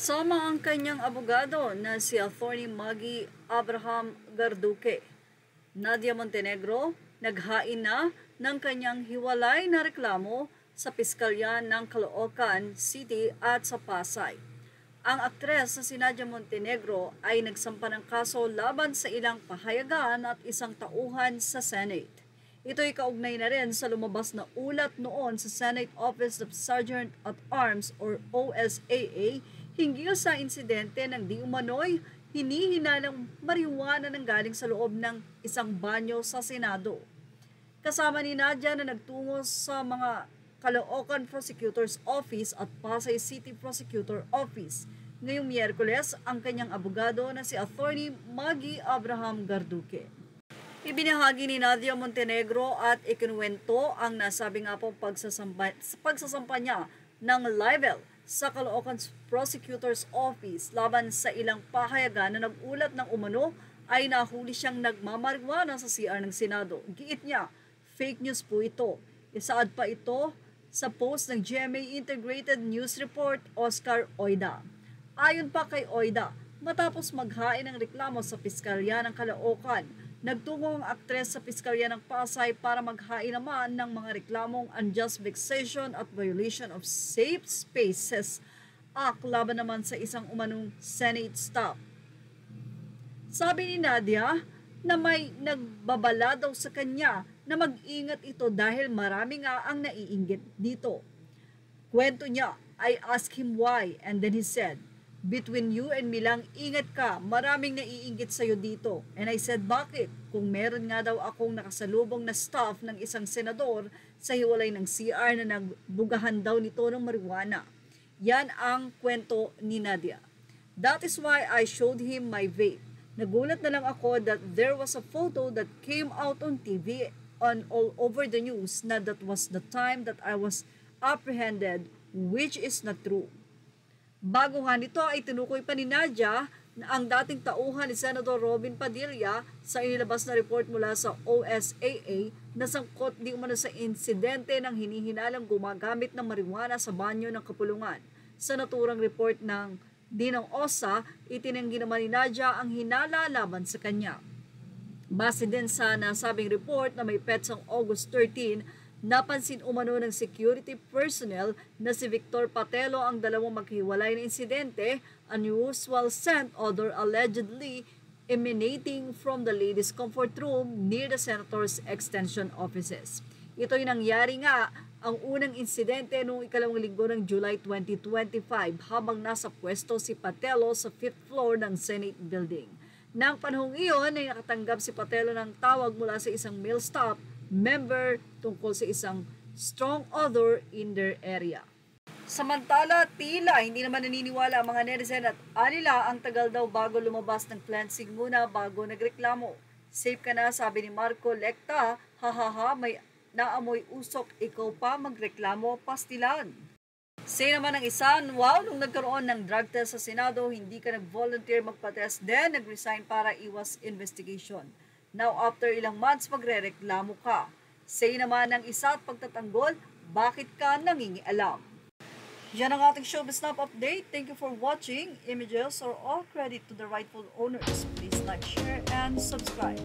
kasama ang kanyang abogado na si Attorney Maggie Abraham Garduque. Nadia Montenegro naghain na ng kanyang hiwalay na reklamo sa piskalya ng Caloocan City at sa Pasay. Ang aktres na si Nadia Montenegro ay nagsampa ng kaso laban sa ilang pahayagan at isang tauhan sa Senate. Ito'y kaugnay na rin sa lumabas na ulat noon sa Senate Office of Sergeant at Arms or OSAA hinggil sa insidente ng di umano'y hinihinalang marijuana ng galing sa loob ng isang banyo sa Senado. Kasama ni Nadia na nagtungo sa mga Caloocan Prosecutor's Office at Pasay City Prosecutor Office. Ngayong Miyerkules, ang kanyang abogado na si Attorney Maggie Abraham Garduque. Ibinahagi ni Nadia Montenegro at ikinuwento ang nasabi nga pong pagsasampa niya ng libel sa Caloocan Prosecutor's Office laban sa ilang pahayagan na nag-ulat ng umano ay nahuli siyang nagmamarijuana sa CR ng Senado. Giit niya, fake news po ito. Isaad pa ito sa post ng GMA Integrated News Report Oscar Oida. Ayon pa kay Oida, matapos maghain ng reklamo sa Piskalya ng Caloocan, nagtungo ang aktres sa Piskalya ng Pasay para maghain naman ng mga reklamong unjust vexation at violation of Safe Spaces Act laban naman sa isang umanong Senate staff. Sabi ni Nadia na may nagbabala daw sa kanya na mag-ingat ito dahil marami nga ang naiinggit dito. Kwento niya, I asked him why and then he said, "Between you and me lang, ingat ka, maraming naiinggit sa'yo dito." And I said, bakit? Kung meron nga daw akong nakasalubong na staff ng isang senador sa hiwalay ng CR na nagbugahan daw nito ng marijuana. Yan ang kwento ni Nadia. That is why I showed him my vape. Nagulat na lang ako that there was a photo that came out on TV on all over the news na that was the time that I was apprehended, which is not true. Bago nga nito ay tinukoy pa ni Nadia na ang dating tauhan ni Senator Robin Padilla sa inilabas na report mula sa OSAA na sangkot di umano sa insidente ng hinihinalang gumagamit ng marijuana sa banyo ng Kapulungan. Sa naturang report ng Dinang OSA, itinanggi naman ni Nadia ang hinala laban sa kanya. Base din sa nasabing report na may petsang August 13, napansin umano ng security personnel na si Victor Patelo ang dalawang maghiwalay na insidente, unusual scent odor allegedly emanating from the ladies' comfort room near the senator's extension offices. Ito'y nangyari nga ang unang insidente noong ikalawang linggo ng July 2025 habang nasa pwesto si Patelo sa 5th floor ng Senate Building. Nang panahong iyon ay nakatanggap si Patelo ng tawag mula sa isang male staff member tungkol sa isang strong odor in their area. Samantala, tila hindi naman naniniwala ang mga netizen at alila ang tagal daw bago lumabas ng cleansing muna bago nagreklamo. Safe ka na, sabi ni Marco Lecta, hahaha, may naamoy usok, ikaw pa magreklamo, pastilan. Say naman ng isa, wow, nung nagkaroon ng drug test sa Senado, hindi ka nag-volunteer magpa-test, then nag-resign para iwas investigation. Now, after ilang months, magre-reklamo ka. Say naman ng isa at pagtatanggol, bakit ka nangingialam? Yan ang ating Showbiz Snap update. Thank you for watching. Images are all credit to the rightful owners. Please like, share, and subscribe.